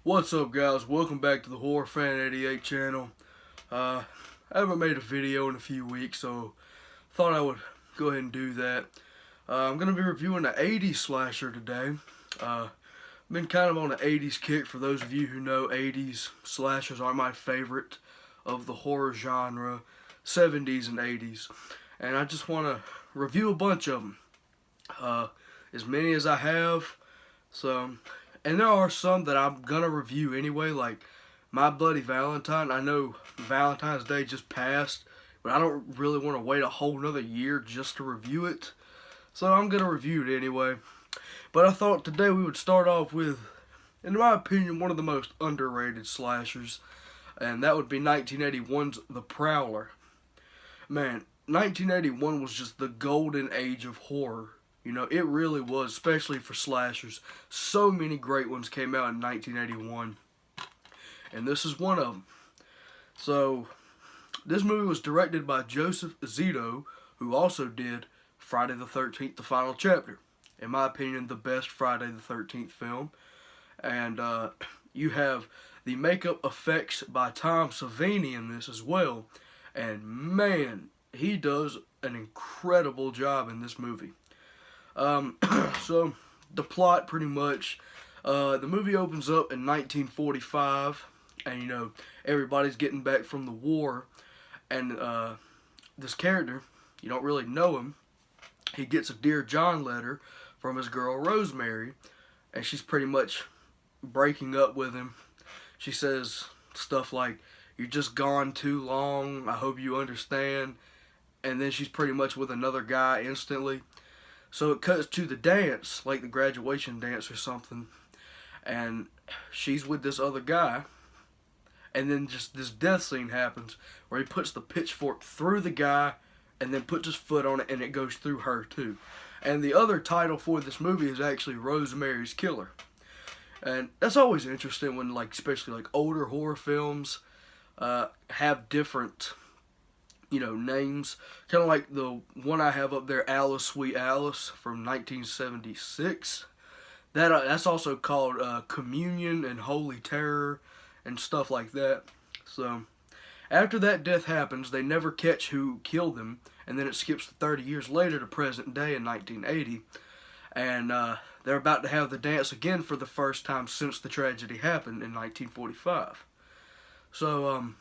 What's up, guys? Welcome back to the Horror Fan 88 channel. I haven't made a video in a few weeks, so thought I would go ahead and do that. I'm going to be reviewing the 80s slasher today. Been kind of on the 80s kick. For those of you who know, 80s slashers are my favorite of the horror genre, 70s and 80s. And I just want to review a bunch of them. As many as I have. And there are some that I'm gonna review anyway, like My Bloody Valentine. I know Valentine's Day just passed, but I don't really want to wait a whole nother year just to review it. So I'm gonna review it anyway. But I thought today we would start off with, in my opinion, one of the most underrated slashers, and that would be 1981's The Prowler. Man, 1981 was just the golden age of horror. You know, it really was, especially for slashers. So many great ones came out in 1981. And this is one of them. So, this movie was directed by Joseph Zito, who also did Friday the 13th, The Final Chapter. In my opinion, the best Friday the 13th film. And you have the makeup effects by Savini in this as well. And man, he does an incredible job in this movie. So, the plot pretty much, the movie opens up in 1945, and you know, everybody's getting back from the war, and this character, you don't really know him, he gets a Dear John letter from his girl Rosemary, and she's pretty much breaking up with him. She says stuff like, "You're just gone too long, I hope you understand," and then she's pretty much with another guy instantly. So it cuts to the dance, like the graduation dance or something, and she's with this other guy, and then just this death scene happens where he puts the pitchfork through the guy and then puts his foot on it, and it goes through her too. And the other title for this movie is actually Rosemary's Killer. And that's always interesting when, like, especially like older horror films have different, you know, names. Kind of like the one I have up there, Alice, Sweet Alice, from 1976. That's also called Communion and Holy Terror and stuff like that. So, after that death happens, they never catch who killed them, and then it skips 30 years later to present day in 1980. And they're about to have the dance again for the first time since the tragedy happened in 1945. So,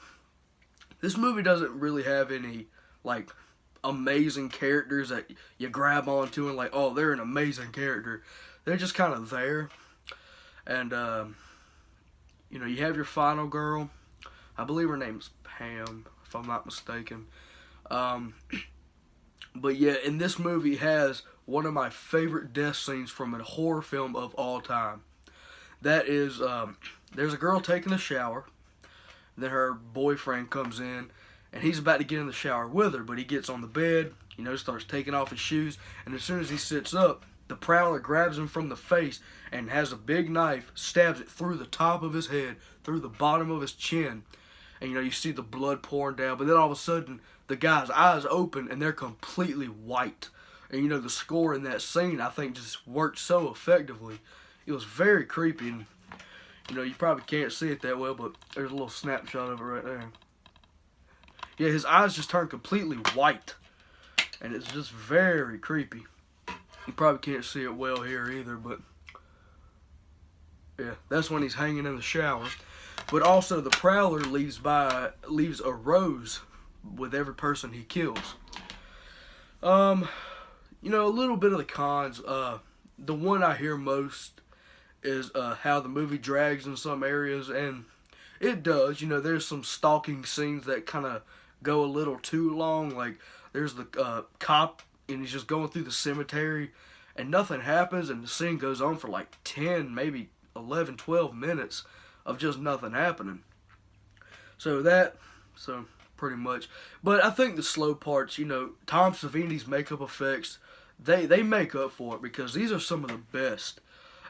this movie doesn't really have any, like, amazing characters that you grab onto and like, oh, they're an amazing character. They're just kind of there. And, you know, you have your final girl. I believe her name's Pam, if I'm not mistaken. But yeah, in this movie has one of my favorite death scenes from a horror film of all time. That is, there's a girl taking a shower. Then her boyfriend comes in, and he's about to get in the shower with her, but he gets on the bed, you know, starts taking off his shoes, and as soon as he sits up, the Prowler grabs him from the face and has a big knife, stabs it through the top of his head, through the bottom of his chin, and you know, you see the blood pouring down, but then all of a sudden, the guy's eyes open, and they're completely white. And you know, the score in that scene, I think, just worked so effectively. It was very creepy, and you know, you probably can't see it that well, but there's a little snapshot of it right there. Yeah, his eyes just turned completely white. And it's just very creepy. You probably can't see it well here either, but yeah, that's when he's hanging in the shower. But also, the Prowler leaves a rose with every person he kills. You know, a little bit of the cons. The one I hear most is how the movie drags in some areas, and it does. You know, there's some stalking scenes that kind of go a little too long. Like, there's the cop, and he's just going through the cemetery, and nothing happens, and the scene goes on for like 10, maybe 11, 12 minutes of just nothing happening. So pretty much. But I think the slow parts, you know, Tom Savini's makeup effects, they make up for it, because these are some of the best.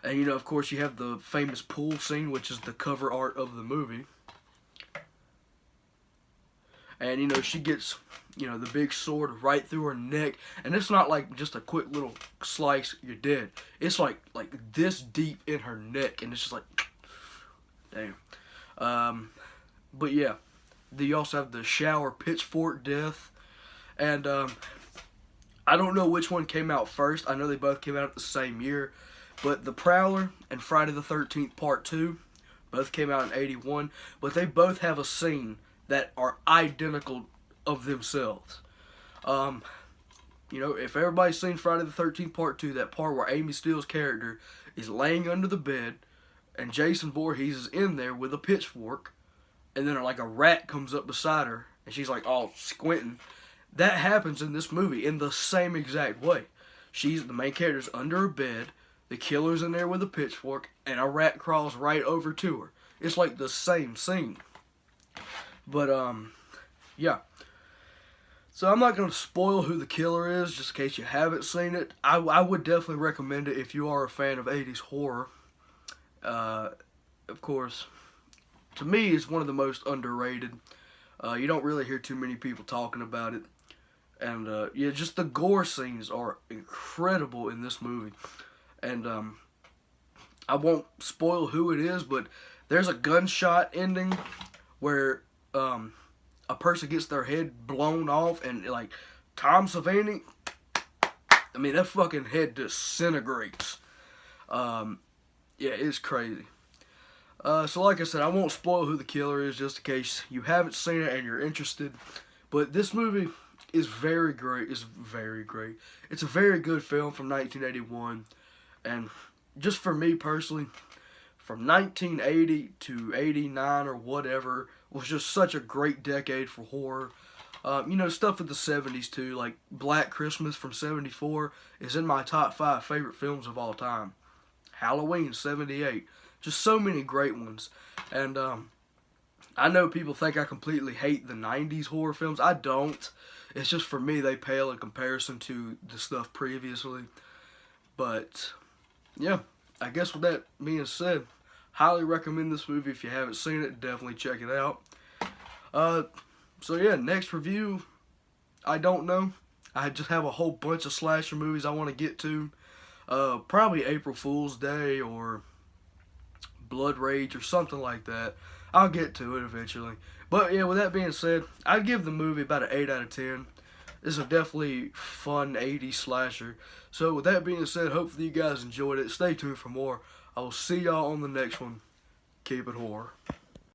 And, you know, of course, you have the famous pool scene, which is the cover art of the movie. And, you know, she gets, you know, the big sword right through her neck. And it's not like just a quick little slice, you're dead. It's like this deep in her neck. And it's just like, Damn. But yeah, you also have the shower pitchfork death, and I don't know which one came out first. I know they both came out at the same year, but the Prowler and Friday the 13th Part 2 both came out in 81, but they both have a scene that are identical of themselves. You know, if everybody's seen Friday the 13th Part 2, that part where Amy Steele's character is laying under the bed and Jason Voorhees is in there with a pitchfork, and then like a rat comes up beside her and she's like all squinting. That happens in this movie in the same exact way. The main character's under her bed, the killer's in there with a pitchfork, and a rat crawls right over to her. It's like the same scene. But yeah. So I'm not going to spoil who the killer is, just in case you haven't seen it. I would definitely recommend it if you are a fan of 80s horror. Of course, to me, it's one of the most underrated. You don't really hear too many people talking about it. And yeah, just the gore scenes are incredible in this movie. And I won't spoil who it is, but there's a gunshot ending where a person gets their head blown off, and like Tom Savini, I mean, that fucking head disintegrates. Yeah, it's crazy. So like I said, I won't spoil who the killer is just in case you haven't seen it and you're interested. But this movie is very great. It's very great. It's a very good film from 1981. And just for me personally, from 1980 to 89 or whatever was just such a great decade for horror. You know, stuff of the 70s too, like Black Christmas from 74 is in my top 5 favorite films of all time. Halloween, 78. Just so many great ones. And I know people think I completely hate the 90s horror films. I don't. It's just for me, they pale in comparison to the stuff previously. But yeah, I guess with that being said, highly recommend this movie. If you haven't seen it, definitely check it out. So yeah, next review, I don't know. I just have a whole bunch of slasher movies I want to get to. Probably April Fool's Day or Blood Rage or something like that. I'll get to it eventually. But yeah, with that being said, I'd give the movie about an 8 out of 10. This is a definitely fun 80s slasher. So with that being said, hopefully you guys enjoyed it. Stay tuned for more. I will see y'all on the next one. Keep it horror.